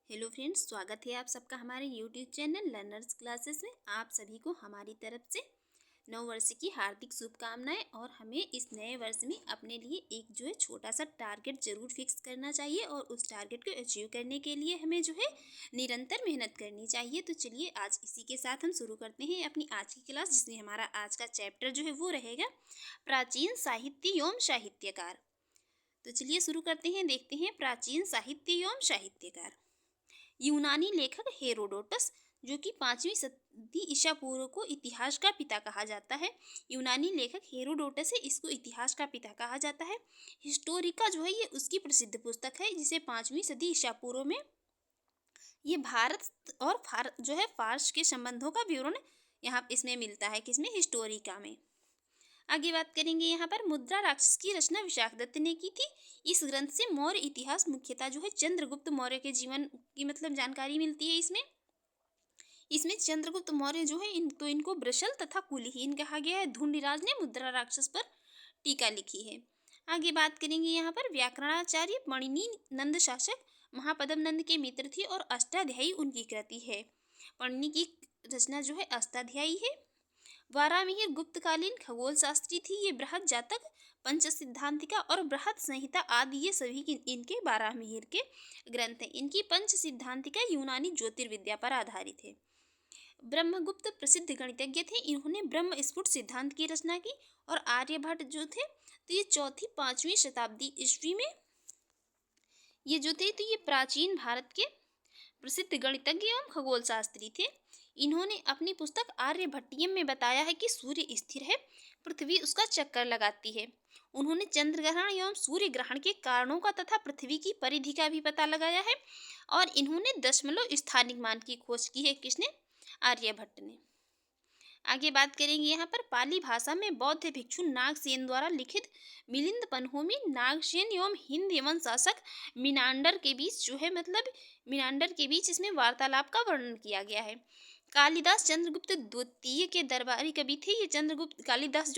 Hello friends, स्वागत है आप सबका हमारे यूट्यूब चैनल लर्नर्स क्लासेस में। आप सभी को हमारी तरफ से नव वर्ष की हार्दिक शुभकामनाएं। और हमें इस नए वर्ष में अपने लिए एक छोटा सा टारगेट ज़रूर फिक्स करना चाहिए और उस टारगेट को अचीव करने के लिए हमें निरंतर मेहनत करनी चाहिए। तो चलिए आज इसी के साथ हम शुरू करते हैं अपनी आज की क्लास, जिसमें हमारा आज का चैप्टर वो रहेगा प्राचीन साहित्य एवं साहित्यकार। तो चलिए शुरू करते हैं, देखते हैं प्राचीन साहित्य एवं साहित्यकार। यूनानी लेखक हेरोडोटस, जो कि 5वीं सदी ईसा पूर्व को इतिहास का पिता कहा जाता है। यूनानी लेखक हेरोडोटस है, इसको इतिहास का पिता कहा जाता है। हिस्टोरिका ये उसकी प्रसिद्ध पुस्तक है, जिसे 5वीं सदी ईसा पूर्व में ये भारत और फारस के संबंधों का विवरण यहाँ इसमें मिलता है। किसमें? हिस्टोरिका में। आगे बात करेंगे, यहाँ पर मुद्रा राक्षस की रचना विशाखदत्त ने की थी। इस ग्रंथ से मौर्य इतिहास मुख्यतः चंद्रगुप्त मौर्य के जीवन की जानकारी मिलती है। इसमें चंद्रगुप्त मौर्य इनको वृषल तथा कुलहीन कहा गया है। धुंडीराज ने मुद्रा राक्षस पर टीका लिखी है। आगे बात करेंगे, यहाँ पर व्याकरणाचार्य मणिनी नंद शासक महापद्म नंद के मित्र थे और अष्टाध्यायी उनकी कृति है। पणिनि की रचना अष्टाध्यायी है। वारामिहिर गुप्तकालीन खगोल शास्त्री थी। ये बृहद जातक, पंच सिद्धांतिका और बृहद संहिता आदि ये सभी इनके वारामिहिर के ग्रंथ हैं। इनकी पंच सिद्धांतिका यूनानी ज्योतिर्विद्या पर आधारित है। ब्रह्मगुप्त प्रसिद्ध गणितज्ञ थे। इन्होंने ब्रह्म स्फुट सिद्धांत की रचना की। और आर्यभट्ट थे, तो ये 4वीं-5वीं शताब्दी ईस्वी में तो ये प्राचीन भारत के प्रसिद्ध गणितज्ञ एवं खगोल शास्त्री थे। इन्होंने अपनी पुस्तक आर्यभट्टियम में बताया है कि सूर्य स्थिर है, पृथ्वी उसका चक्कर लगाती है। उन्होंने चंद्र ग्रहण एवं सूर्य ग्रहण के कारणों का तथा पृथ्वी की परिधि का भी पता लगाया है। और इन्होंने दशमलव स्थानिक मान की खोज की है। किसने? आर्यभट्ट ने। आगे बात करेंगे, यहाँ पर पाली भाषा में बौद्ध भिक्षु नागसेन द्वारा लिखित मिलिंद पन्हों में नागसेन एवं हिंद एवं शासक मिनांडर के बीच इसमें वार्तालाप का वर्णन किया गया है। कालिदास चंद्रगुप्त द्वितीय के दरबारी कवि थे। कालिदास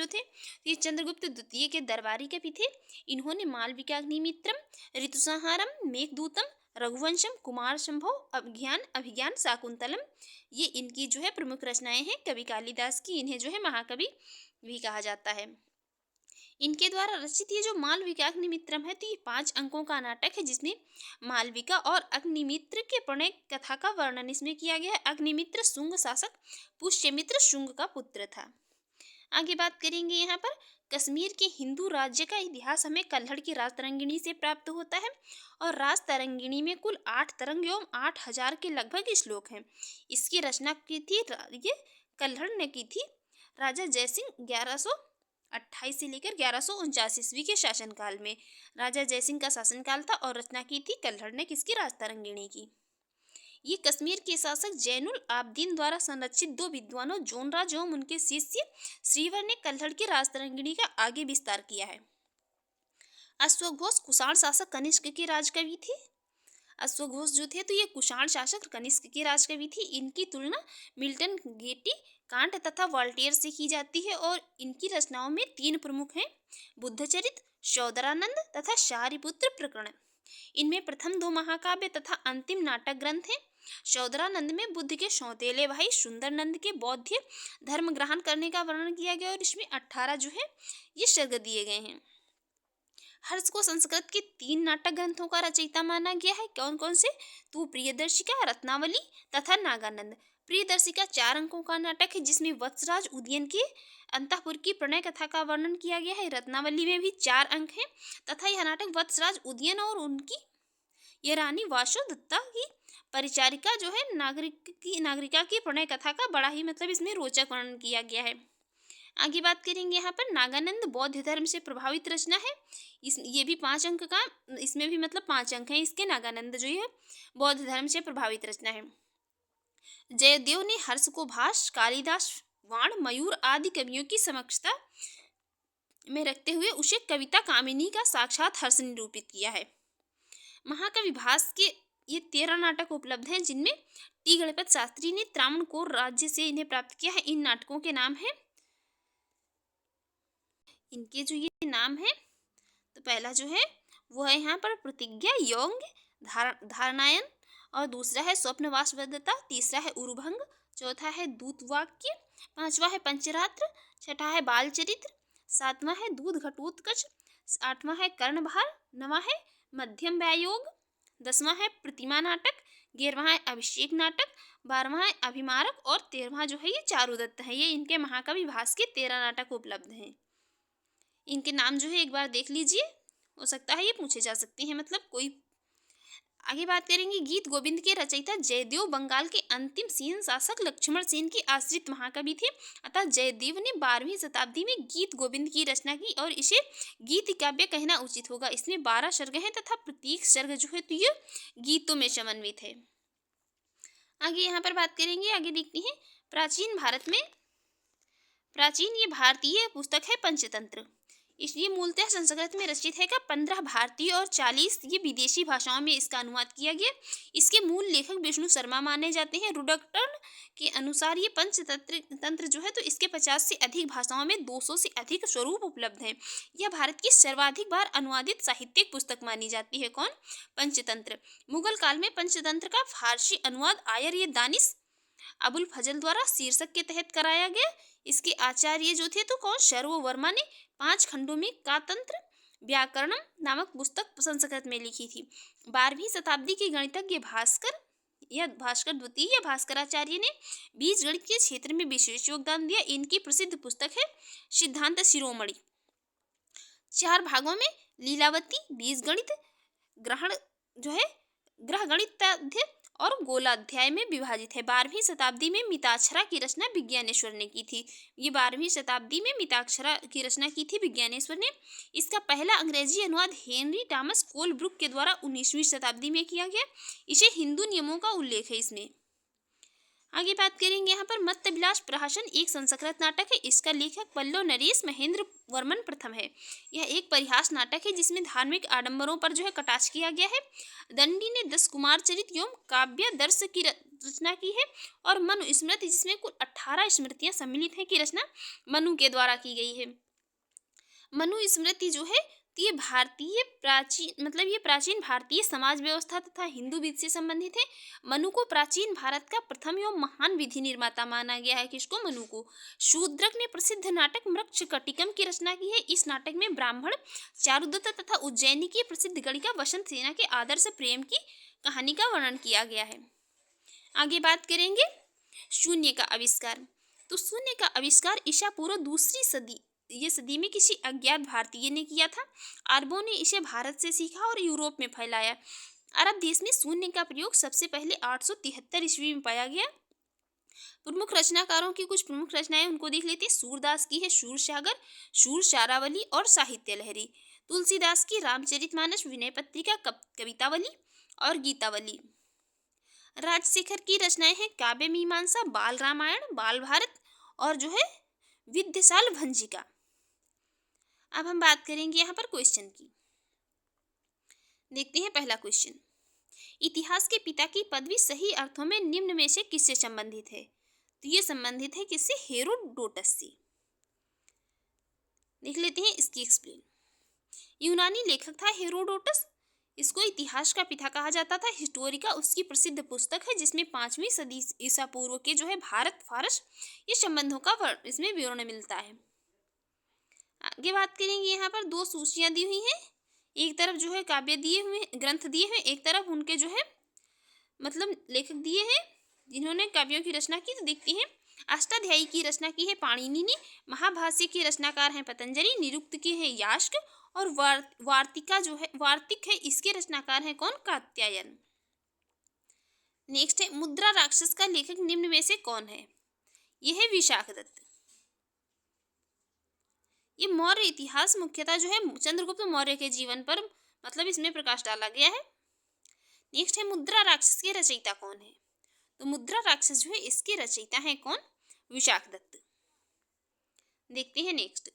ये चंद्रगुप्त द्वितीय के दरबारी कवि थे। इन्होंने मालविकाग्निमित्रम, ऋतुसंहारम, मेघदूतम, रघुवंशम, कुमार संभव, अभिज्ञान शाकुंतलम, ये इनकी प्रमुख रचनाएं हैं कवि कालिदास की। इन्हें महाकवि भी कहा जाता है। इनके द्वारा रचित ये मालविका अग्निमित्रम है, तो ये 5 अंकों का नाटक है, जिसमें मालविका और अग्निमित्र के प्रणय कथा का वर्णन इसमें किया गया है। अग्निमित्र शुंग शासक पुष्यमित्र शुंग का पुत्र था। आगे बात करेंगे, यहाँ पर कश्मीर के हिंदू राज्य का इतिहास हमें कल्हड़ की राजतरंगिणी से प्राप्त होता है। और राजतरंगिणी में कुल 8 तरंग एवं 8000 के लगभग श्लोक हैं। इसकी रचना की थी कल्हड़ ने की थी राजा जयसिंह 1128 से लेकर 1149 ईस्वी के शासनकाल में। राजा जयसिंह का शासनकाल था और रचना की थी कल्हड़ ने किसकी? राजतरंगिणी की। ये कश्मीर के शासक जैनुल आबदीन द्वारा संरक्षित 2 विद्वानों जोनराज एवं उनके शिष्य श्रीवर ने कल्हड़ की राजतरंगिणी का आगे विस्तार किया है। अश्वघोष कुषाण शासक कनिष्क के राजकवि थे। अश्वघोष थे, तो ये कुषाण शासक कनिष्क के राजकवि थे। इनकी तुलना मिल्टन, गेटी, कांट तथा वॉल्टेयर से की जाती है। और इनकी रचनाओं में 3 प्रमुख हैं: बुद्धचरित, सौदरानंद तथा शारिपुत्र प्रकरण। इनमें प्रथम 2 महाकाव्य तथा अंतिम नाटक ग्रंथ हैं। सौदरानंद में बुद्ध के सौतेले भाई सुंदरनंद के बौद्ध धर्म ग्रहण करने का वर्णन किया गया और इसमें 18 ये सर्ग दिए गए हैं। हर्ष को संस्कृत के 3 नाटक ग्रंथों का रचयिता माना गया है। कौन कौन से? तो प्रियदर्शिका, रत्नावली तथा नागानंद। प्रियदर्शिका 4 अंकों का नाटक है, जिसमें वत्सराज उदयन के अंतःपुर की प्रणय कथा का वर्णन किया गया है। रत्नावली में भी 4 अंक हैं तथा यह नाटक वत्सराज उदयन और उनकी ये रानी वासुदत्ता की परिचारिका नागरिका की प्रणय कथा का बड़ा ही इसमें रोचक वर्णन किया गया है। आगे बात करेंगे, यहाँ पर नागानंद बौद्ध धर्म से प्रभावित रचना है। ये भी 5 अंक का, इसमें भी 5 अंक हैं इसके। नागानंद बौद्ध धर्म से प्रभावित रचना है। जयदेव ने हर्ष को भास, कालिदास वाण, मयूर आदि कवियों की समक्षता में रखते हुए उसे कविता कामिनी का साक्षात हर्ष निरूपित किया है। महाकवि भास के ये 13 नाटक उपलब्ध हैं, जिनमें टी गणपत शास्त्री ने त्रावणकोर राज्य से इन्हें प्राप्त किया है। इन नाटकों के नाम है, इनके ये नाम है, तो पहला वो है यहाँ पर प्रतिज्ञा, यौंग, धारणायन और दूसरा है स्वप्नवासवदत्ता, तीसरा है उरुभंग, चौथा है दूतवाक्य, पांचवा है पंचरात्र, छठा है बालचरित्र, सातवां है दूध घटोत्कच, आठवां है कर्णभार, नवा है मध्यम व्यायोग, 10वां है प्रतिमा नाटक, 11वां है अभिषेक नाटक, 12वां है अभिमारक और 13वां जो है ये चारुदत्त है। ये इनके महाकवि भास के 13 नाटक उपलब्ध हैं। इनके नाम जो है एक बार देख लीजिए, हो सकता है ये पूछे जा सकते हैं, मतलब कोई। आगे बात करेंगे, गीत गोविंद के रचयिता जयदेव बंगाल के अंतिम सेन शासक लक्ष्मण सेन के आश्रित महाकवि थे। अतः जयदेव ने 12वीं शताब्दी में गीत गोविंद की रचना की और इसे गीत काव्य कहना उचित होगा। इसमें 12 सर्ग हैं तथा प्रत्येक सर्ग जो है तो ये गीतों में समन्वित है। आगे यहाँ पर बात करेंगे, आगे देखते हैं प्राचीन भारत में, प्राचीन ये भारतीय पुस्तक है पंचतंत्र। ये मूलतः संस्कृत में रचित है का 15 भारतीय और 40 ये विदेशी भाषाओं में इसका अनुवाद किया गया। इसके मूल लेखक विष्णु शर्मा माने जाते हैं। रुडक्टन के अनुसार ये पंचतंत्र जो है तो इसके 50 से अधिक भाषाओं में 200 से अधिक स्वरूप उपलब्ध हैं। यह भारत की सर्वाधिक बार अनुवादित साहित्यिक पुस्तक मानी जाती है। कौन? पंचतंत्र। मुगल काल में पंचतंत्र का फारसी अनुवाद आयर ये दानिश अबुल फजल द्वारा शीर्षक के तहत कराया गया। इसके आचार्य जो थे तो कौन? सर्ववर्मा ने 5 खंडों में कातंत्र व्याकरणम नामक पुस्तक संस्कृत में लिखी थी। 12वीं शताब्दी के गणितज्ञ भास्कर द्वितीय या भास्कराचार्य ने बीज गणित के क्षेत्र में विशेष योगदान दिया। इनकी प्रसिद्ध पुस्तक है सिद्धांत शिरोमणि। 4 भागों में लीलावती, बीज गणित, ग्रह गणित और गोलाध्याय में विभाजित है। 12वीं शताब्दी में मिताक्षरा की रचना विज्ञानेश्वर ने की थी। ये 12वीं शताब्दी में मिताक्षरा की रचना की थी विज्ञानेश्वर ने। इसका पहला अंग्रेजी अनुवाद हेनरी टॉमस कोलब्रुक के द्वारा 19वीं शताब्दी में किया गया। इसे हिंदू नियमों का उल्लेख है इसमें। आगे बात करेंगे यहाँ पर मत्तविलास प्रहसन एक संस्कृत नाटक है। इसका लेखक पल्लव नरेश महेंद्र वर्मन प्रथम है। यह एक परिहास नाटक है जिसमें धार्मिक आडंबरों पर जो है कटाक्ष किया गया है। दंडी ने 10 कुमार चरित एवं काव्य दर्श की रचना की है और मनु स्मृति जिसमें कुल 18 स्मृतियां सम्मिलित हैं की रचना मनु के द्वारा की गई है। मनु स्मृति जो है ये प्राचीन भारतीय समाज व्यवस्था तथा हिंदू विधि से संबंधित है। मनु को प्राचीन भारत का प्रथम एवं महान विधि निर्माता माना गया है। किसको? मनु को। शूद्रक ने प्रसिद्ध नाटक मृक्षकटिकम की रचना की है। इस नाटक में ब्राह्मण चारुदत्त तथा उज्जैनी की प्रसिद्ध गणिका वसंत सेना के आदर्श प्रेम की कहानी का वर्णन किया गया है। आगे बात करेंगे शून्य का आविष्कार। तो शून्य का आविष्कार ईसा पूर्व 2री सदी में किसी अज्ञात भारतीय ने किया था। अरबों ने इसे भारत से सीखा और यूरोप में फैलाया। अरब देश में शून्य का प्रयोग सबसे पहले 873 ईस्वी में पाया गया। प्रमुख रचनाकारों की कुछ प्रमुख रचनाएं उनको देख लेते हैं। सूरदास की है शूरसागर, शूरशारावली और साहित्य लहरी। तुलसीदास की रामचरितमानस, विनय पत्रिका, कवितावली और गीतावली। राजशेखर की रचनाएं हैं काव्य मीमांसा, बाल रामायण, बाल भारत और जो है विद्यासाल भंजिका। अब हम बात करेंगे यहाँ पर क्वेश्चन की। देखते हैं पहला क्वेश्चन, इतिहास के पिता की पदवी सही अर्थों में निम्न में से किससे संबंधित है? तो ये संबंधित है किससे? हेरोडोटस से। देख लेते हैं इसकी एक्सप्लेन। यूनानी लेखक था हेरोडोटस। इसको इतिहास का पिता कहा जाता था। हिस्टोरिका उसकी प्रसिद्ध पुस्तक है जिसमें 5वीं सदी ईसा पूर्व के जो है भारत फारस ये संबंधों का इसमें विवरण मिलता है। आगे बात करेंगे, यहाँ पर 2 सूचियां दी हुई हैं। एक तरफ जो है काव्य दिए हुए ग्रंथ दिए हुए, एक तरफ उनके जो है मतलब लेखक दिए हैं जिन्होंने काव्यों की रचना की। तो देखते हैं अष्टाध्यायी की रचना की है पाणिनि ने। महाभाष्य के रचनाकार हैं पतंजलि। निरुक्त के हैं यास्क और वार्तिक है इसके रचनाकार हैं कौन? कात्यायन। नेक्स्ट है मुद्रा राक्षस का लेखक निम्न में से कौन है? यह है विशाखदत्त। ये मौर्य इतिहास मुख्यतः जो है चंद्रगुप्त मौर्य के जीवन पर मतलब इसमें प्रकाश डाला गया है। नेक्स्ट है मुद्रा राक्षस के रचयिता कौन है? तो मुद्रा राक्षस जो है इसके रचयिता हैं कौन? विशाखदत्त। देखते हैं नेक्स्ट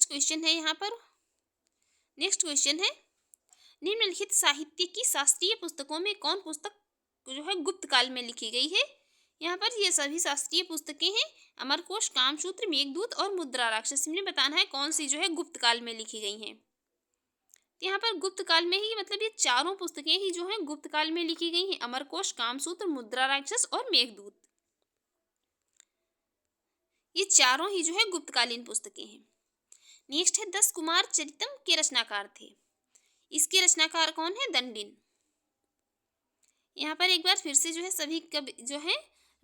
क्वेश्चन है यहाँ पर। नेक्स्ट क्वेश्चन है निम्नलिखित साहित्य की शास्त्रीय पुस्तकों में कौन पुस्तक जो है गुप्त काल में लिखी गई है? यहाँ पर ये सभी शास्त्रीय पुस्तकें हैं अमरकोश, कामसूत्र, मेघदूत और मुद्रा राक्षस। इन्हें बताना है कौन सी जो है गुप्त काल में लिखी गई हैं। तो यहाँ पर गुप्त काल में ही मतलब ये चारों पुस्तकें ही जो हैं गुप्त काल में लिखी गई हैं। अमरकोश, कामसूत्र, मुद्रा राक्षस और मेघदूत, ये चारों ही जो है गुप्तकालीन पुस्तकें हैं। नेक्स्ट है 10 कुमार चरितम के रचनाकार थे। इसके रचनाकार कौन है? दंडिन। यहाँ पर एक बार फिर से जो है सभी कवि जो है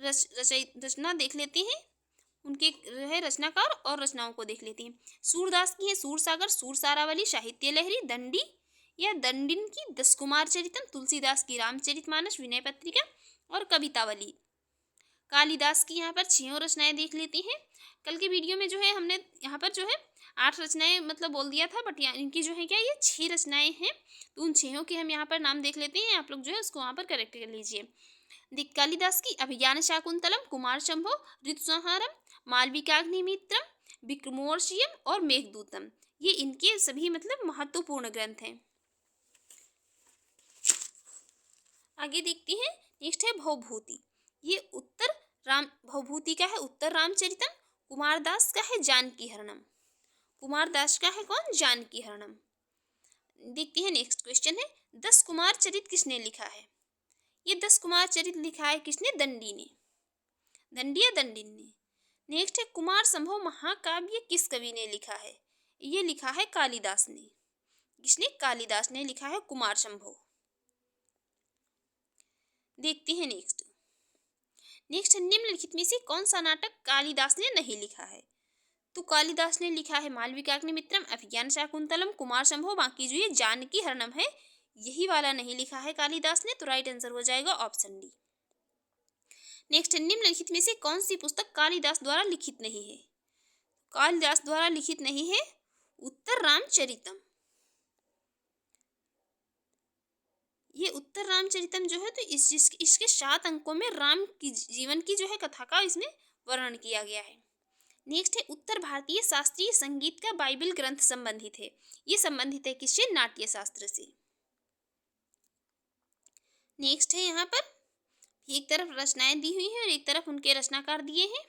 रचना देख लेते हैं, उनके जो है रचनाकार और रचनाओं को देख लेते हैं। सूरदास की है सूरसागर, सूरसारावली, साहित्य लहरी, दंडी या दंडिन की 10 कुमार चरितम, तुलसीदास की रामचरितमानस, विनय पत्रिका और कवितावली। कालिदास की यहाँ पर 6 रचनाएं देख लेते हैं। कल के वीडियो में जो है हमने यहाँ पर जो है 8 रचनाएं मतलब बोल दिया था, बट इनकी जो है क्या ये 6 रचनाएं हैं। तो उन 6 के हम यहाँ पर नाम देख लेते हैं, आप लोग जो है उसको वहाँ पर करेक्ट कर लीजिए। कालिदास की अभिज्ञान शाकुंतलम, कुमार शंभो, ऋतुसंहारम, मालविकाग्निमित्रम, विक्रमोर्वशीयम और मेघदूतम, ये इनके सभी मतलब महत्वपूर्ण ग्रंथ हैं। आगे देखते हैं। नेक्स्ट है भवभूति। ये उत्तर राम भवभूति का है उत्तर रामचरितम, कुमारदास का है जानकी हरणम। कुमारदास का है कौन? जानकी हरणम। देखते हैं नेक्स्ट क्वेश्चन है 10 कुमार चरित किसने लिखा है? ये 10 कुमार चरित लिखा है किसने? दंडी ने। दंडी या दंडिन ने। नेक्स्ट है कुमार संभव महाकाव्य किस कवि ने लिखा है? ये लिखा है कालिदास ने। किसने? कालिदास ने लिखा है कुमार संभव। देखते हैं नेक्स्ट। नेक्स्ट निम्नलिखित में से कौन सा नाटक कालिदास ने नहीं लिखा है? तो कालिदास ने लिखा है मालविकाग्निमित्रम, अभिज्ञान शाकुंतलम, कुमार संभव, बाकी जो ये जानकी हरणम है यही वाला नहीं लिखा है कालिदास ने। तो राइट आंसर हो जाएगा ऑप्शन डी। नेक्स्ट निम्नलिखित में से कौन सी पुस्तक कालिदास द्वारा लिखित नहीं है? कालिदास द्वारा लिखित नहीं है उत्तर रामचरितम। ये उत्तर रामचरितम जो है तो इसके 7 अंकों में राम की जीवन की जो है कथा का इसमें वर्णन किया गया है। नेक्स्ट है उत्तर भारतीय शास्त्रीय संगीत का बाइबल ग्रंथ संबंधित है। ये संबंधित है किससे? नाट्य शास्त्र से। नेक्स्ट है यहाँ पर एक तरफ रचनाएं दी हुई हैं और एक तरफ उनके रचनाकार दिए हैं।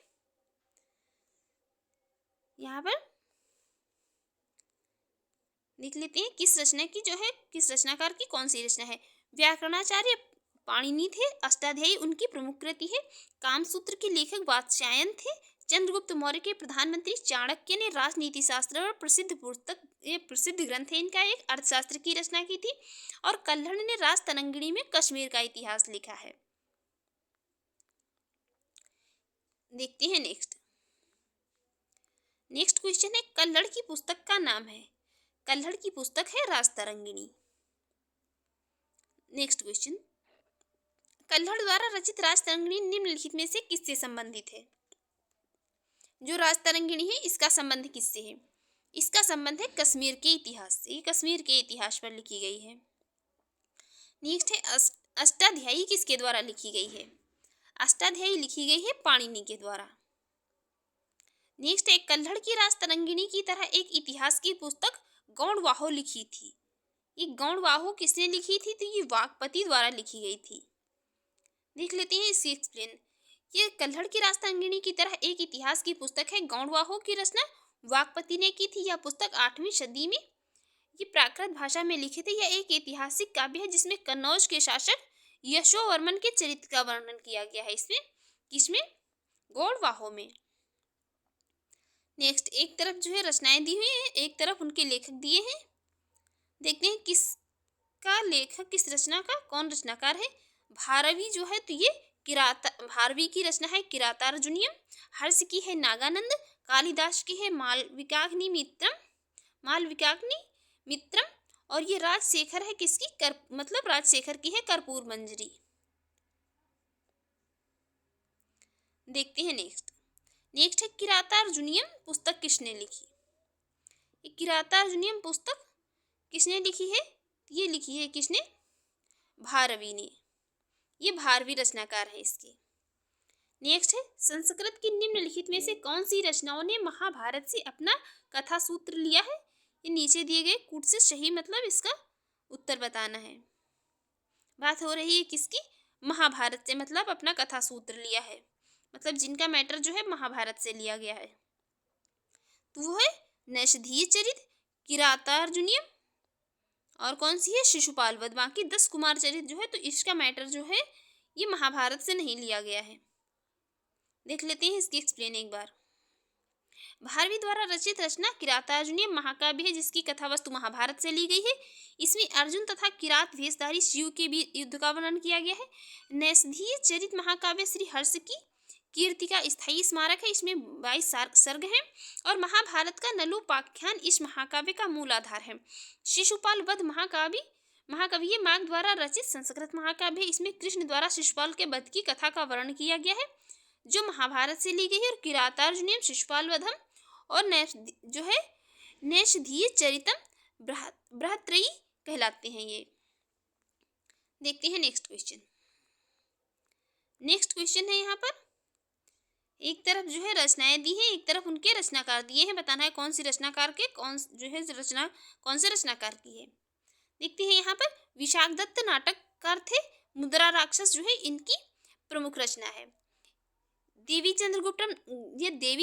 यहाँ पर देख लेते हैं किस रचना की जो है किस रचनाकार की कौन सी रचना है। व्याकरणाचार्य पाणिनि थे, अष्टाध्यायी उनकी प्रमुख कृति है, कामसूत्र के लेखक वात्स्यायन थे, चंद्रगुप्त मौर्य के प्रधानमंत्री चाणक्य ने राजनीति शास्त्र और प्रसिद्ध पुस्तक ये प्रसिद्ध ग्रंथ है इनका एक अर्थशास्त्र की रचना की थी, और कल्हड़ ने राजतरंगिणी में कश्मीर का इतिहास लिखा है। देखते हैं नेक्स्ट क्वेश्चन है कल्हड़ की पुस्तक का नाम है। कल्हड़ की पुस्तक है राजतरंगिणी। नेक्स्ट क्वेश्चन कल्हड़ द्वारा रचित राजतरंगिणी निम्नलिखित में से किससे संबंधित है? जो राजतरंगिणी है इसका संबंध किससे है? इसका संबंध है कश्मीर के इतिहास से। कश्मीर के इतिहास पर लिखी गई है। नेक्स्ट है अष्टाध्यायी किसके द्वारा लिखी गई है? अष्टाध्यायी लिखी गई है पाणिनि के द्वारा। नेक्स्ट है कल्हड़ की राजतरंगिणी की तरह एक इतिहास की पुस्तक गौड़वाहो लिखी थी। ये गौड़वाहो किसने लिखी थी? तो ये वाकपति द्वारा लिखी गई थी। देख लेते हैं इसकी एक्सप्लेन। ये कल्हड़ की राजतरंगिणी की तरह एक इतिहास की पुस्तक है। गौड़वाहो की रचना वाकपति ने की थी। यह पुस्तक 8वीं सदी में ये प्राकृत भाषा में लिखी थी। यह एक ऐतिहासिक काव्य है जिसमें कन्नौज के शासक यशोवर्मन के चरित्र का वर्णन किया गया है। इसमें किसमें? गौड़वाहो में। नेक्स्ट एक तरफ जो है रचनाएं दी हुई हैं, एक तरफ उनके लेखक दिए हैं। देखते हैं किसका लेखक किस रचना का कौन रचनाकार है। भारवी जो है तो ये भारवी की रचना है किरातार्जुनीयम, हर्ष की है नागानंद, कालिदास की है मालविकाग्नि मित्रम और ये राजशेखर है किसकी मतलब राजशेखर की है कर्पूर मंजरी। देखते हैं नेक्स्ट है किरातार्जुनीयम पुस्तक किसने लिखी? ये किरातार्जुनीयम पुस्तक किसने लिखी है? ये लिखी है किसने? भारवी ने। ये भारवी रचनाकार है इसके। नेक्स्ट है संस्कृत की निम्नलिखित में से कौन सी रचनाओं ने महाभारत से अपना कथा सूत्र लिया है? ये नीचे दिए गए कूट से सही मतलब इसका उत्तर बताना है। बात हो रही है किसकी? महाभारत से, मतलब अपना कथा सूत्र लिया है, मतलब जिनका मैटर जो है महाभारत से लिया गया है। तो वो है नैषधीय चरित, किरातार्जुनीयम, और कौन सी है, शिशुपाल वध। बाकी 10 कुमार चरित्र जो है, तो इसका मैटर जो है ये महाभारत से नहीं लिया गया है। देख लेते हैं इसकी एक्सप्लेन एक बार। भारवी द्वारा रचित रचना किरातार्जुनीय महाकाव्य है, जिसकी कथा वस्तु महाभारत से ली गई है। इसमें अर्जुन तथा किरात वेशधारी शिव के बीच युद्ध का वर्णन किया गया है। नैषधीय चरित महाकाव्य श्री हर्ष की कीर्ति का स्थायी स्मारक है। इसमें 22 सर्ग हैं और महाभारत का नलोपाख्यान इस महाकाव्य का मूल आधार है। शिशुपाल वध महाकाव्य माघ द्वारा रचित संस्कृत महाकाव्य है। इसमें कृष्ण द्वारा शिशुपाल के वध की कथा का वर्णन किया गया है, जो महाभारत से ली गई है। और किरातार्जुनीयम, शिशुपाल वधम और नैषधीय चरितम बृहत्रयी कहलाते हैं ये। देखते हैं नेक्स्ट क्वेश्चन। नेक्स्ट क्वेश्चन है यहाँ पर, एक तरफ जो है रचनाएं दी हैं, एक तरफ उनके रचनाकार दिए हैं। बताना है कौन सी रचनाकार के कौन से रचनाकार की है। देखते हैं यहाँ पर, विशाख दत्त नाटककार थे। मुद्रा राक्षस जो है इनकी प्रमुख रचना है। देवी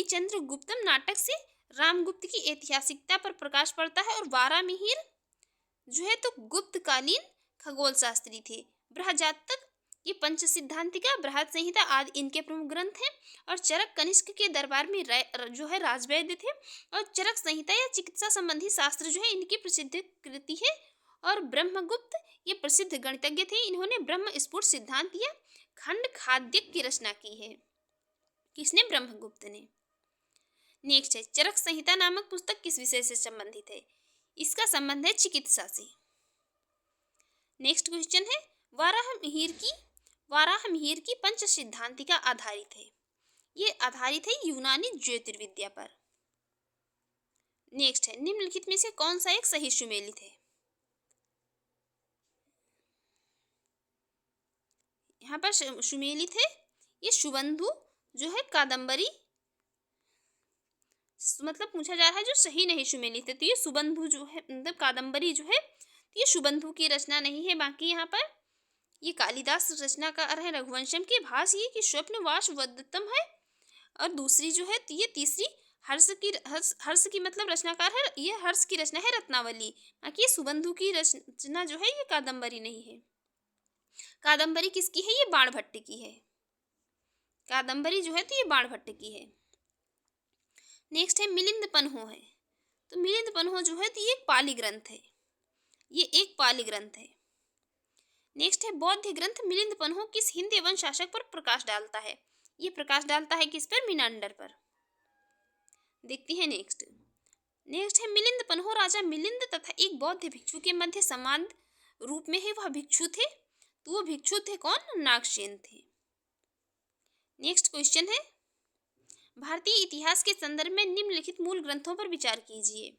चंद्रगुप्तम नाटक से रामगुप्त की ऐतिहासिकता पर प्रकाश पड़ता है। और वारामिहिर जो है तो गुप्तकालीन खगोल शास्त्री थे। बृहजातक ये पंच सिद्धांतिका, बृहद संहिता आदि इनके प्रमुख ग्रंथ हैं। और चरक कनिष्क के दरबार में जो है राजवैद्य थे। और चरक संहिता या चिकित्सा संबंधी शास्त्र जो है इनकी प्रसिद्ध कृति है। और ब्रह्मगुप्त ये प्रसिद्ध गणितज्ञ थे। इन्होंने ब्रह्म स्फुट सिद्धांत या खंड खाद्यक की रचना की है। किसने? ब्रह्मगुप्त ने। नेक्स्ट है, चरक संहिता नामक पुस्तक किस विषय से संबंधित है? इसका संबंध है चिकित्सा से। नेक्स्ट क्वेश्चन है, वाराहमिहिर की पंच सिद्धांतिका आधारित है। ये आधारित है यूनानी ज्योतिर्विद्या पर। नेक्स्ट है, निम्नलिखित में से कौन सा एक सही सुमेलित है? यहाँ पर सुमेलित है ये सुबंधु जो है कादम्बरी, मतलब पूछा जा रहा है जो सही नहीं सुमेलित है, तो ये सुबंधु जो है मतलब कादम्बरी जो है तो ये सुबंधु की रचना नहीं है। बाकी यहाँ पर ये कालिदास रचनाकार है। रघुवंशम के भास ये कि स्वप्नवास वदत्तम है। और दूसरी जो है तो ये तीसरी हर्ष की मतलब रचनाकार है, ये हर्ष की रचना है रत्नावली। बाकी ये सुबंधु की रचना जो है ये कादम्बरी नहीं है। कादम्बरी किसकी है? ये बाणभट्ट की है। कादम्बरी जो है तो ये बाणभट्ट की है। नेक्स्ट है, मिलिंद पन्हो है। तो मिलिंद पन्हो जो है तो ये एक पाली ग्रंथ है। ये एक पाली ग्रंथ है। नेक्स्ट है, बौद्ध ग्रंथ मिलिंद पन्हो किस हिंद एवं शासक पर प्रकाश डालता है? ये प्रकाश डालता है किस पर? मीनांडर पर। देखते हैं नेक्स्ट है, मिलिंद पन्हो राजा मिलिंद तथा एक बौद्ध भिक्षु के मध्य समान रूप में है। वह भिक्षु थे, तो वो भिक्षु थे कौन? नागसेन थे। नेक्स्ट क्वेश्चन है, भारतीय इतिहास के संदर्भ में निम्नलिखित मूल ग्रंथों पर विचार कीजिए।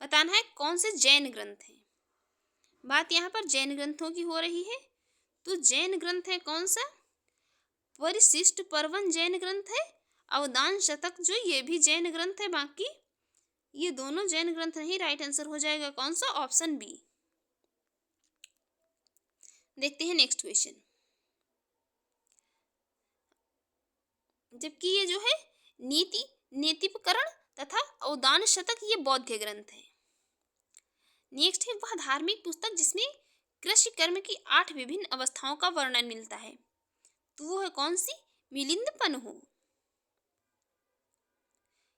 बताना है कौन से जैन ग्रंथ हैं। बात यहाँ पर जैन ग्रंथों की हो रही है, तो जैन ग्रंथ है कौन सा? परिशिष्ट पर्वन जैन ग्रंथ है। अवदान शतक जो ये भी जैन ग्रंथ है। बाकी ये दोनों जैन ग्रंथ नहीं, राइट आंसर हो जाएगा कौन सा? Option B. देखते हैं नेक्स्ट क्वेश्चन। जबकि ये जो है नीतिपकरण तथा अवदान शतक ये बौद्ध ग्रंथ है। नेक्स्ट है, वह धार्मिक पुस्तक जिसमें कृषि कर्म की 8 विभिन्न अवस्थाओं का वर्णन मिलता है, तो वो है कौन सी? मिलिंद पन्हो।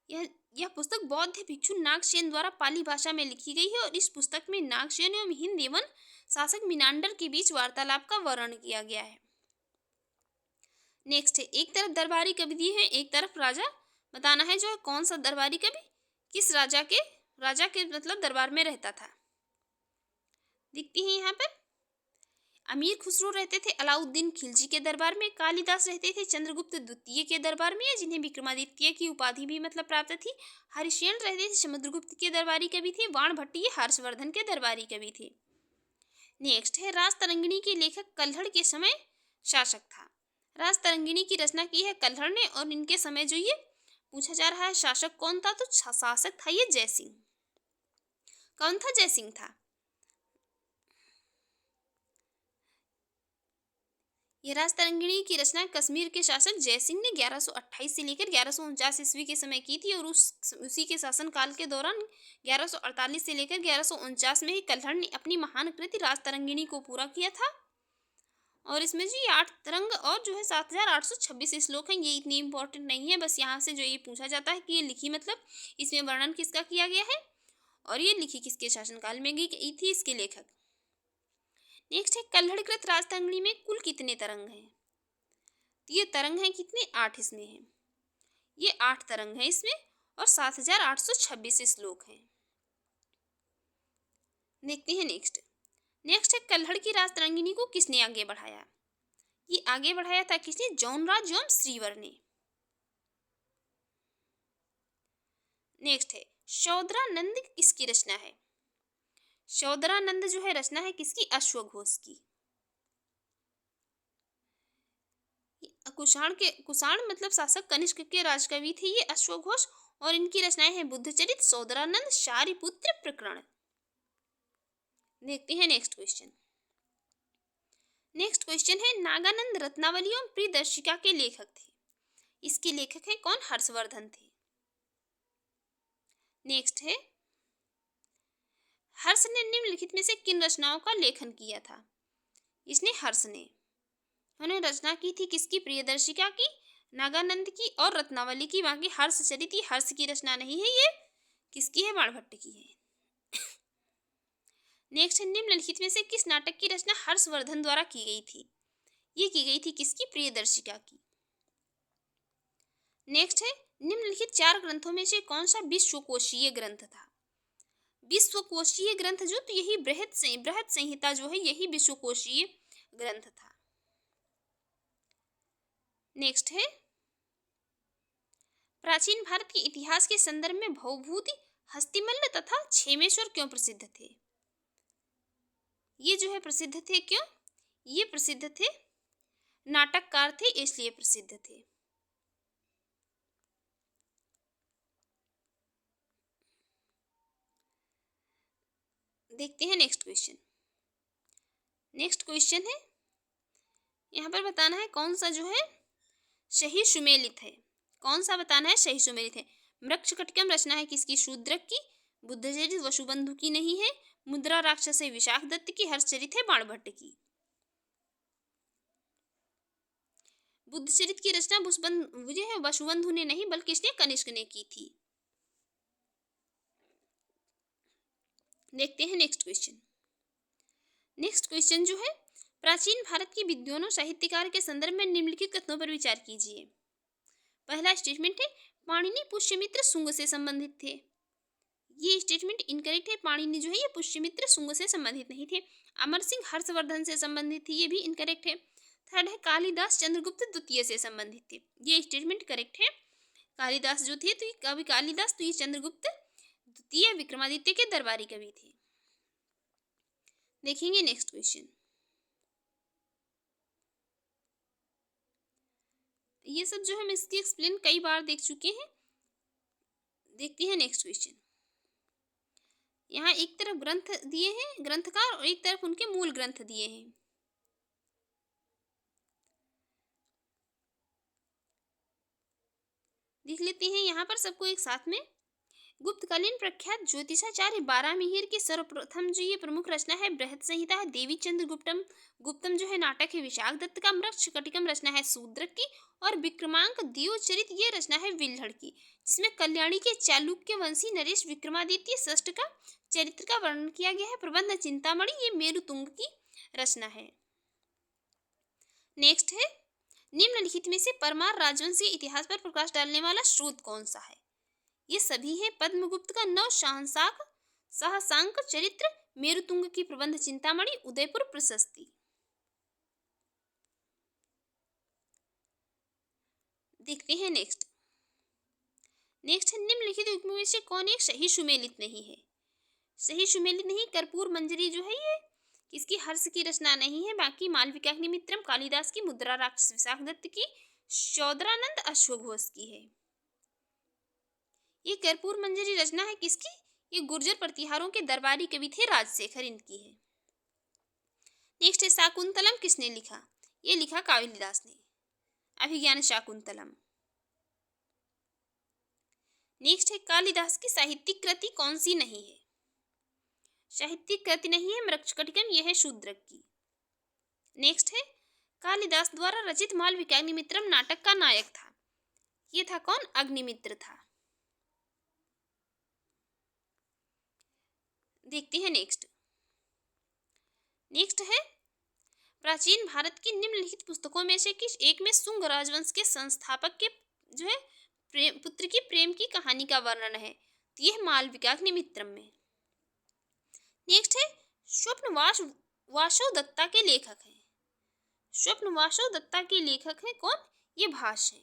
यह पुस्तक बौद्ध भिक्षु नागसेन द्वारा पाली भाषा में लिखी गई है। और इस पुस्तक में नागसेन एवं हिंद एवं शासक मीनांडर के बीच वार्तालाप का वर्णन किया गया है। नेक्स्ट है, एक तरफ दरबारी कवि दिए हैं, एक तरफ राजा। बताना है जो है कौन सा दरबारी कवि किस राजा के मतलब दरबार में रहता था। देखते हैं यहाँ पर, अमीर खुसरो रहते थे अलाउद्दीन खिलजी के दरबार में। कालिदास रहते थे चंद्रगुप्त द्वितीय के दरबार में, जिन्हें विक्रमादित्य की उपाधि भी मतलब प्राप्त थी। हरिसेन रहते थे समुद्रगुप्त के दरबारी कवि थे। बाणभट्ट ये हर्षवर्धन के दरबारी कवि थे। नेक्स्ट है, राजतरंगिणी के लेखक कल्हड़ के समय शासक था। राजतरंगिणी की रचना की है कल्हड़ ने। और इनके समय जो ये पूछा जा रहा है शासक कौन था, तो शासक था ये जयसिंह। कौन था? जयसिंह था। यह राजतरंगिणी की रचना कश्मीर के शासक जयसिंह ने 1128 से लेकर 1149 ईस्वी के समय की थी और उसी के शासनकाल के दौरान 1148 से लेकर 1149 में ही कल्हड़ ने अपनी महान कृति राजतरंगिणी को पूरा किया था। और इसमें जो ये 8 तरंग और जो है 7826 श्लोक हैं, ये इतनी इंपॉर्टेंट नहीं है। बस यहाँ से जो ये पूछा जाता है कि ये लिखी मतलब इसमें वर्णन किसका किया गया है और ये लिखी किसके शासनकाल में गई थी, इसके लेखक। नेक्स्ट है कल्हड़कृत राजतरंगिणी में कुल कितने तरंग हैं? तो ये तरंग हैं कितने? 8 इसमें हैं। ये 8 तरंग हैं इसमें और 7826 श्लोक हैं। देखते हैं नेक्स्ट है कल्हड़ की राजतरंगिणी को किसने आगे बढ़ाया? ये आगे बढ़ाया था किसने? जौनराज एवं श्रीवर ने। नेक्स्ट है शौद्रानंद किसकी रचना है? शौद्रानंद जो है रचना है किसकी? अश्वघोष की। कुषाण मतलब शासक कनिष्क के राजकवि थे ये अश्वघोष और इनकी रचनाएं हैं बुद्धचरित, शौद्रानंद, शारिपुत्र प्रकरण। देखते हैं नेक्स्ट क्वेश्चन है नागानंद रत्नावली एवं प्रियदर्शिका के लेखक थे। इसके लेखक हैं कौन? हर्षवर्धन थे। नेक्स्ट है हर्ष ने निम्नलिखित में से किन रचनाओं का लेखन किया था? इसने हर्ष ने उन्होंने रचना की थी किसकी? प्रियदर्शिका की, नागानंद की और रत्नावली की। बाकी हर्षचरित हर्ष की रचना नहीं है, ये किसकी है? बाणभट्ट की है। नेक्स्ट है निम्नलिखित में से किस नाटक की रचना हर्षवर्धन द्वारा की गई थी? ये की गई थी किसकी? प्रियदर्शिका की। नेक्स्ट है निम्नलिखित 4 ग्रंथों में से कौन सा विश्वकोशीय ग्रंथ था? विश्वकोशीय ग्रंथ जो तो यही बृहत संहिता जो है यही विश्वकोशीय ग्रंथ था। नेक्स्ट है प्राचीन भारत के इतिहास के संदर्भ में भवभूति, हस्तिमल्ल तथा क्षेमेश्वर क्यों प्रसिद्ध थे? ये जो है प्रसिद्ध थे क्यों? ये प्रसिद्ध थे, नाटककार थे इसलिए प्रसिद्ध थे। देखते हैं नेक्स्ट क्वेश्चन है यहाँ पर बताना है कौन सा जो है सही सुमेलित है। कौन सा बताना है सही सुमेलित है? मृक्षकटिकम रचना है किसकी? शूद्रक की। बुद्धचरित वसुबंधु की नहीं है। मुद्रा राक्षस है विशाख दत्त की। हर्षचरित है बाणभट्ट की। बुद्धचरित की रचना वसुबंधु ने नहीं बल्कि इसने कनिष्क ने की थी। देखते हैं नेक्स्ट क्वेश्चन जो है प्राचीन भारत के विद्वानों साहित्यकार के संदर्भ में निम्नलिखित कथनों पर विचार कीजिए। पहला स्टेटमेंट है पाणिनि पुष्यमित्र शुंग से संबंधित थे। ये स्टेटमेंट इनकरेक्ट है। पाणिनि जो है ये पुष्यमित्र शुंग से संबंधित नहीं थे। अमर सिंह हर्षवर्धन से संबंधित थी, ये भी इनकरेक्ट है। थर्ड है कालिदास चंद्रगुप्त द्वितीय से संबंधित थे। ये स्टेटमेंट करेक्ट है। कालिदास जो थे तो ये कवि कालिदास तो ये चंद्रगुप्त द्वितीय विक्रमादित्य के दरबारी कवि थे। देखेंगे नेक्स्ट क्वेश्चन। ये सब जो हम इसकी एक्सप्लेन कई बार देख चुके हैं। देखते हैं नेक्स्ट क्वेश्चन। यहाँ एक तरफ ग्रंथ दिए हैं ग्रंथकार और एक तरफ उनके मूल ग्रंथ दिए हैं। देख लेते हैं यहाँ पर सबको एक साथ में। गुप्तकालीन प्रख्यात ज्योतिषाचार्य बारामिहिर की सर्वप्रथम जो ये प्रमुख रचना है बृहत संहिता है। देवी चंद्र गुप्तम जो है नाटक है विशाख दत्त का। मृक्षकटिकम रचना है शूद्रक की और विक्रमांक दियोचरित ये रचना है विल्हड़ की, जिसमें कल्याणी के चालुक्य वंशी नरेश विक्रमादित्य षष्ठ का चरित्र का वर्णन किया गया है। प्रबंध चिंतामणि ये मेरुतुंग की रचना है। नेक्स्ट है निम्नलिखित में से परमार राजवंशी इतिहास पर प्रकाश डालने वाला स्रोत कौन सा है? ये सभी है पद्मगुप्त का नव सहसांक चरित्र, मेरुतुंग की प्रबंध चिंतामणि, उदयपुर प्रशस्ति। देखते हैं नेक्स्ट है निम्नलिखित युग्मों में से कौन एक सही सुमेलित नहीं है? सही सुमेलित नहीं कर्पूर मंजरी जो है ये किसकी? हर्ष की रचना नहीं है। बाकी मालविकाग्निमित्रम कालिदास की, मुद्रा राक्षस विशाख दत्त की, शौद्रानंद अश्वघोष की है। ये कर्पूर मंजरी रचना है किसकी? ये गुर्जर प्रतिहारों के दरबारी कवि थे राजशेखर, इनकी है। नेक्स्ट है शाकुंतलम किसने लिखा? ये लिखा कालिदास ने। अभिज्ञान शाकुंतलम। नेक्स्ट है कालिदास की साहित्यिक कृति कौन सी नहीं है? साहित्यिक कृति नहीं है मृच्छकटिकम, यह है शूद्रक की। नेक्स्ट है कालिदास द्वारा रचित मालविकाग्निमित्रम नाटक का नायक था, ये था कौन? अग्निमित्र था। देखते हैं नेक्स्ट। नेक्स्ट है प्राचीन भारत की निम्नलिखित पुस्तकों में से किस एक में शुंग राजवंश के संस्थापक के जो है पुत्र की प्रेम की कहानी का वर्णन है? तो यह मालविकाग्निमित्रम में। नेक्स्ट है स्वप्न वासो दत्ता के लेखक हैं। स्वप्न वासो दत्ता के लेखक हैं कौन? ये भास है।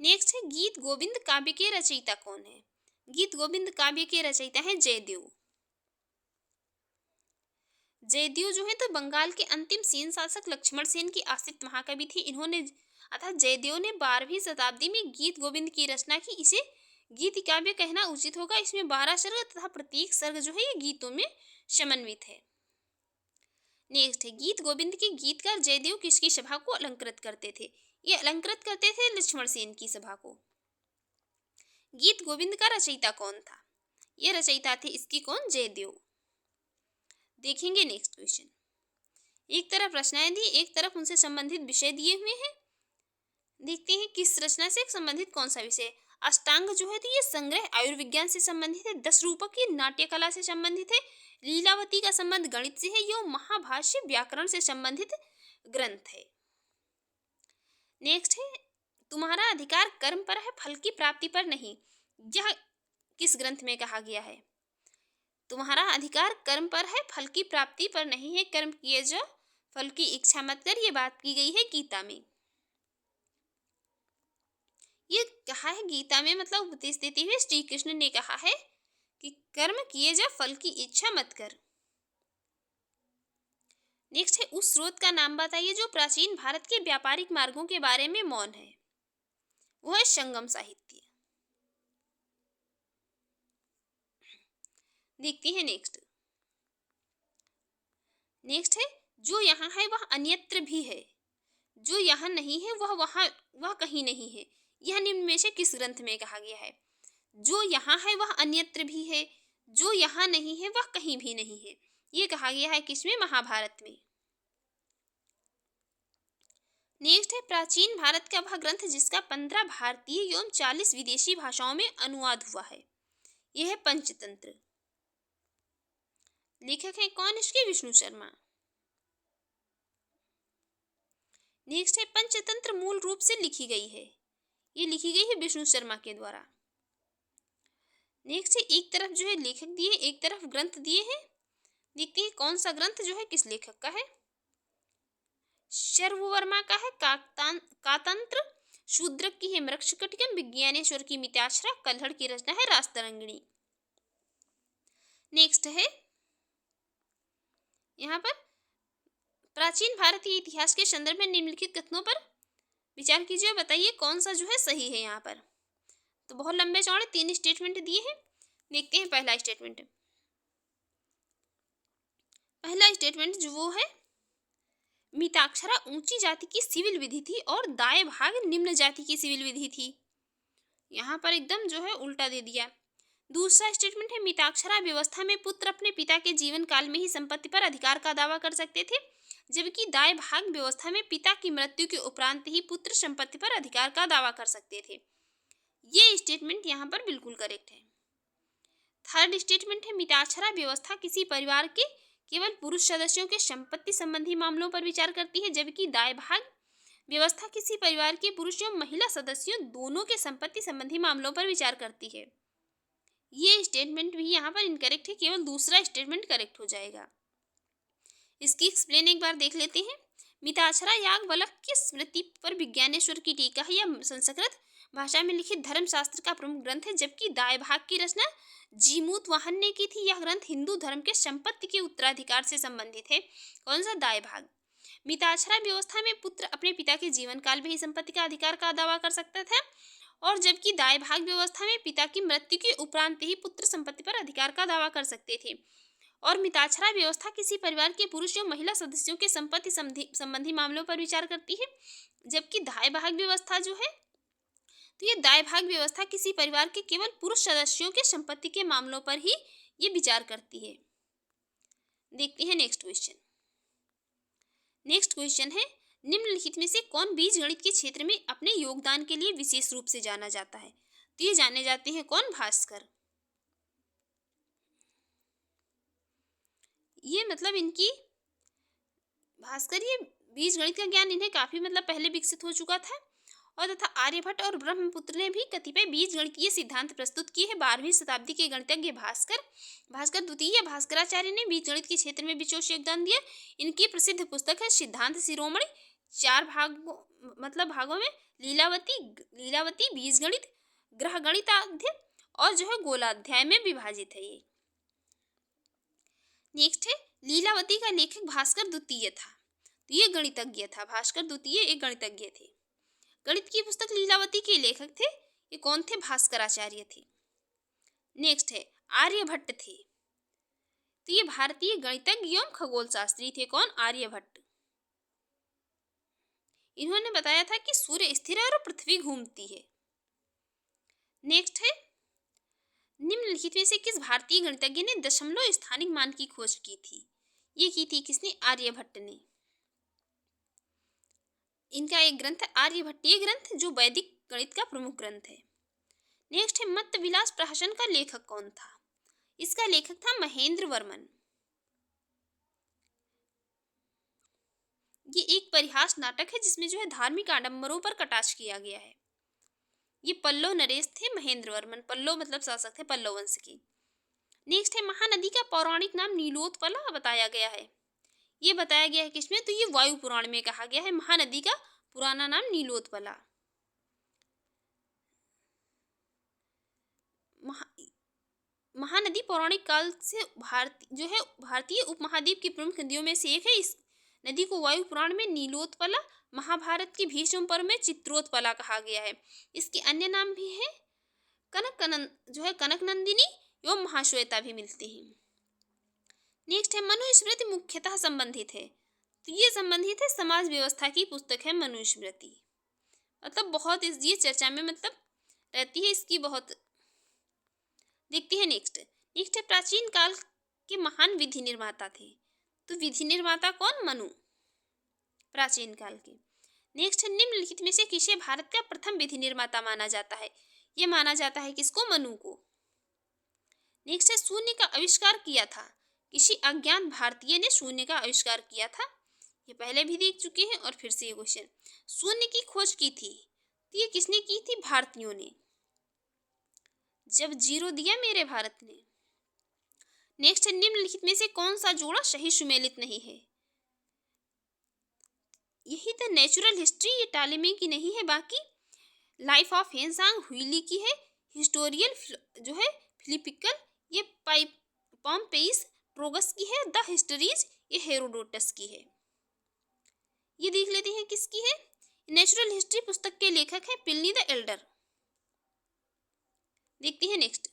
नेक्स्ट है गीत गोविंद काव्य के रचयिता कौन है? गीत गोविंद काव्य के रचयिता हैं जयदेव। जयदेव जो है तो बंगाल के अंतिम सेन शासक लक्ष्मण सेन की आश्रित महाकवि थे। इन्होंने अर्थात जयदेव ने 12वीं शताब्दी में गीत गोविंद की रचना की। इसे गीत काव्य कहना उचित होगा। इसमें 12 सर्ग तथा प्रत्येक सर्ग जो है ये गीतों में समन्वित है। नेक्स्ट है गीत गोविंद के गीतकार जयदेव किसकी सभा को अलंकृत करते थे? ये अलंकृत करते थे लक्ष्मण सेन की सभा को। गीत गोविंद का रचयिता कौन था? ये रचयिता थे इसकी कौन? जयदेव। देखेंगे नेक्स्ट क्वेश्चन। एक तरफ रचनाएं दी, एक तरफ उनसे संबंधित विषय दिए हुए हैं। देखते हैं किस रचना से संबंधित कौन सा विषय। अष्टांग जो है तो ये संग्रह आयुर्विज्ञान से संबंधित है। 10 रूपक ये नाट्य कला से संबंधित है। लीलावती का संबंध गणित से है। यह महाभाष्य व्याकरण से संबंधित ग्रंथ है। नेक्स्ट है तुम्हारा अधिकार कर्म पर है फल की प्राप्ति पर नहीं, यह किस ग्रंथ में कहा गया है? तुम्हारा अधिकार कर्म पर है फल की प्राप्ति पर नहीं है, कर्म किए जो फल की इच्छा मत कर, ये बात की गई है गीता में। ये कहा है गीता में, मतलब उपदेश देते हुए श्री कृष्ण ने कहा है कि कर्म किए जा फल की इच्छा मत कर। नेक्स्ट है उस स्रोत का नाम बताइए जो प्राचीन भारत के व्यापारिक मार्गों के बारे में मौन है। वो है संगम साहित्य। देखते हैं नेक्स्ट। नेक्स्ट है जो यहाँ है वह अन्यत्र भी है, जो यहाँ नहीं है वह कहीं नहीं है। यह निम्न में से किस ग्रंथ में कहा गया है? जो यहाँ है वह अन्यत्र भी है, जो यहाँ नहीं है वह कहीं भी नहीं है। ये कहा गया है किसमें? महाभारत में। नेक्स्ट है प्राचीन भारत का वह ग्रंथ जिसका 15 भारतीय एवं 40 विदेशी भाषाओं में अनुवाद हुआ है। यह है पंचतंत्र। लेखक है कौन इसके? विष्णु शर्मा। नेक्स्ट है पंचतंत्र मूल रूप से लिखी गई है। ये लिखी गई है विष्णु शर्मा के द्वारा। नेक्स्ट है एक तरफ जो है लेखक दिए, एक तरफ ग्रंथ दिए हैं। देखते हैं कौन सा ग्रंथ जो है किस लेखक का है। शर्ववर्मा का है कातंत्र, शूद्रक की है मृच्छकटिकम, विज्ञानेश्वर की मिताक्षरा, कल्हड़ की रचना है रासतरंगिणी। नेक्स्ट है यहाँ पर प्राचीन भारतीय इतिहास के संदर्भ में निम्नलिखित कथनों पर विचार कीजिए, बताइए कौन सा जो है सही है। यहाँ पर तो बहुत लंबे चौड़े 3 स्टेटमेंट दिए हैं। देखते हैं पहला स्टेटमेंट। पहला स्टेटमेंट जो वो है मिताक्षरा ऊंची जाति की सिविल विधि थी और दाएं भाग निम्न जाति की सिविल विधि थी। यहाँ पर एकदम जो है उल्टा दे दिया। दूसरा स्टेटमेंट है मिताक्षरा व्यवस्था में पुत्र अपने पिता के जीवन काल में ही संपत्ति पर अधिकार का दावा कर सकते थे, जबकि दाएं भाग व्यवस्था में पिता की मृत्यु के उपरांत ही पुत्र संपत्ति पर अधिकार का दावा कर सकते थे। ये स्टेटमेंट यहाँ पर बिल्कुल करेक्ट है। थर्ड स्टेटमेंट है मिताक्षरा व्यवस्था किसी परिवार के केवल पुरुष सदस्यों के संपत्ति संबंधी मामलों पर विचार करती है, जबकि दाएं भाग व्यवस्था किसी परिवार के पुरुष एवं महिला सदस्यों दोनों के संपत्ति संबंधी मामलों पर विचार करती है। ये स्टेटमेंट भी यहाँ पर इनकरेक्ट है, केवल दूसरा स्टेटमेंट करेक्ट हो जाएगा। इसकी एक्सप्लेन एक बार देख लेते हैं। मिताक्षरा याज्ञवल्क्य की स्मृति पर विज्ञानेश्वर की टीका है। यह संस्कृत भाषा में लिखित धर्मशास्त्र का प्रमुख ग्रंथ है, जबकि दाएं भाग की रचना जीमूत वाहन ने की थी। यह ग्रंथ हिंदू धर्म के संपत्ति के उत्तराधिकार से संबंधित है। कौन सा? दाएं भाग। मिताक्षरा व्यवस्था में पुत्र अपने पिता के जीवन काल में ही संपत्ति का अधिकार का दावा कर सकता था, और जबकि दाएं भाग व्यवस्था में पिता की मृत्यु के उपरांत ही पुत्र संपत्ति पर अधिकार का दावा कर सकते थे। और मिताक्षरा व्यवस्था किसी परिवार के पुरुष या महिला सदस्यों के संपत्ति संबंधी मामलों पर विचार करती है। जबकि दाय भाग व्यवस्था जो है, तो ये दाय भाग व्यवस्था किसी परिवार के केवल पुरुष सदस्यों के संपत्ति के मामलों पर ही ये विचार करती है। देखते हैं नेक्स्ट क्वेश्चन। नेक्स्ट क्वेश्चन है, निम्नलिखित में से कौन बीजगणित के क्षेत्र में अपने योगदान के लिए विशेष रूप से जाना जाता है? तो ये जाने जाते हैं कौन? भास्कर। ये मतलब इनकी भास्कर, ये बीजगणित का ज्ञान इन्हें काफी मतलब पहले विकसित हो चुका था। और तथा आर्यभट्ट और ब्रह्मपुत्र ने भी कतिपय बीजगणितीय सिद्धांत प्रस्तुत किए हैं। 12वीं शताब्दी के गणितज्ञ भास्कर द्वितीय भास्कराचार्य ने बीजगणित के क्षेत्र में विशेष योगदान दिया। इनकी प्रसिद्ध पुस्तक है सिद्धांत शिरोमणि। 4 भागों में लीलावती, बीजगणित, ग्रहगणिताध्याय और जो है गोलाध्याय में विभाजित है ये। नेक्स्ट है, लीलावती का लेखक भास्कर द्वितीय था। तो ये गणितज्ञ था, भास्कर द्वितीय एक गणितज्ञ थे। गणित की पुस्तक लीलावती के लेखक थे। ये कौन थे? भास्कराचार्य थे। नेक्स्ट है, आर्यभट्ट थे। तो ये भारतीय गणितज्ञ एवं खगोल शास्त्री थे। कौन? आर्यभट्ट। इन्होंने बताया था कि सूर्य स्थिर है और पृथ्वी घूमती है। नेक्स्ट है, निम्नलिखित में से किस भारतीय गणितज्ञ ने दशमलव स्थानिक मान की खोज की थी? ये की थी किसने? आर्यभट्ट ने। इनका एक ग्रंथ आर्यभट्टीय ग्रंथ, जो वैदिक गणित का प्रमुख ग्रंथ है। नेक्स्ट है, मत्त विलास प्रहसन का लेखक कौन था? इसका लेखक था महेंद्र वर्मन। ये एक परिहास नाटक है जिसमें जो है धार्मिक आडंबरों पर कटाक्ष किया गया है। ये पल्लव नरेश थे महेंद्र वर्मन। पल्लव मतलब शासक थे पल्लव वंश के। नेक्स्ट है, महानदी का पौराणिक नाम नीलोत्पला बताया गया है। ये बताया गया है किसमें? तो ये वायु पुराण में कहा गया है महानदी का पुराना नाम नीलोत्पला। महानदी पौराणिक काल से भारतीय उपमहाद्वीप की प्रमुख नदियों में से एक है। इस नदी को वायु पुराण में नीलोत्पला, महाभारत की भीष्म पर्व में चित्रोत्पला कहा गया है। इसके अन्य नाम भी हैं, कनक नंदिनी एवं महाश्वेता भी मिलती हैं। नेक्स्ट है, मनुस्मृति मुख्यतः संबंधित है। तो ये संबंधित है समाज व्यवस्था की पुस्तक है मनुस्मृति। मतलब बहुत ये चर्चा में मतलब रहती है इसकी बहुत। देखते हैं नेक्स्ट है, प्राचीन काल के महान विधि निर्माता थे। तो विधि निर्माता कौन? मनु, प्राचीन काल के। नेक्स्ट है, निम्नलिखित में से किसे भारत का प्रथम विधि निर्माता माना जाता है? ये माना जाता है किसको? मनु को। नेक्स्ट है, शून्य का आविष्कार किया था। किसी अज्ञात भारतीय ने शून्य का आविष्कार किया था। ये पहले भी देख चुके हैं और फिर से ये क्वेश्चन। शून्य की खोज की थी, तो ये किसने की थी? भारतीयों ने, जब 0 दिया मेरे भारत ने। नेक्स्ट है, निम्नलिखित में से कौन सा जोड़ा सही सुमेलित नहीं है? यही द नेचुरल हिस्ट्री, ये टालेमी की नहीं है, बाकी लाइफ ऑफ हेनसांग हुइली की है। हिस्टोरियल जो है फिलिपिकल, ये पॉम्पेइस प्रोगस की है। द हिस्टरीज, ये हेरोडोटस की है। ये देख लेते हैं किसकी है। नेचुरल हिस्ट्री पुस्तक के लेखक है प्लिनी द एल्डर। देखते हैं नेक्स्ट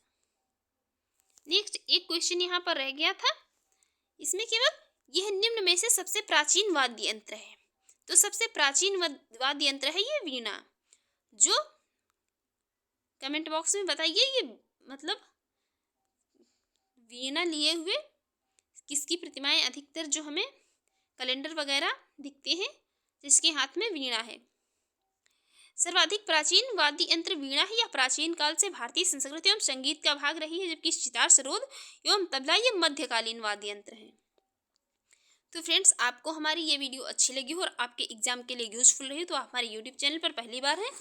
एक क्वेश्चन यहाँ पर रह गया था। इसमें केवल यह निम्न में से सबसे प्राचीन वाद्य यंत्र है। तो सबसे प्राचीन वाद्य यंत्र है ये वीणा। जो कमेंट बॉक्स में बताइए, ये मतलब वीणा लिए हुए किसकी प्रतिमाएं अधिकतर जो हमें कैलेंडर वगैरह दिखते हैं, जिसके हाथ में वीणा है। सर्वाधिक प्राचीन वाद्य यंत्र वीणा है। यह प्राचीन काल से भारतीय संस्कृति एवं संगीत का भाग रही है, जबकि सितार, सरोद एवं तबला ये मध्यकालीन वाद्य यंत्र हैं। तो फ्रेंड्स, आपको हमारी ये वीडियो अच्छी लगी हो और आपके एग्जाम के लिए यूजफुल रही तो आप हमारे यूट्यूब चैनल पर पहली बार हैं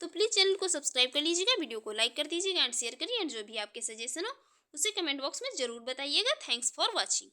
तो प्लीज़ चैनल को सब्सक्राइब कर लीजिएगा, वीडियो को लाइक कर दीजिएगा एंड शेयर करिए। एंड जो भी आपके सजेशन हो उसे कमेंट बॉक्स में ज़रूर बताइएगा। Thanks for watching.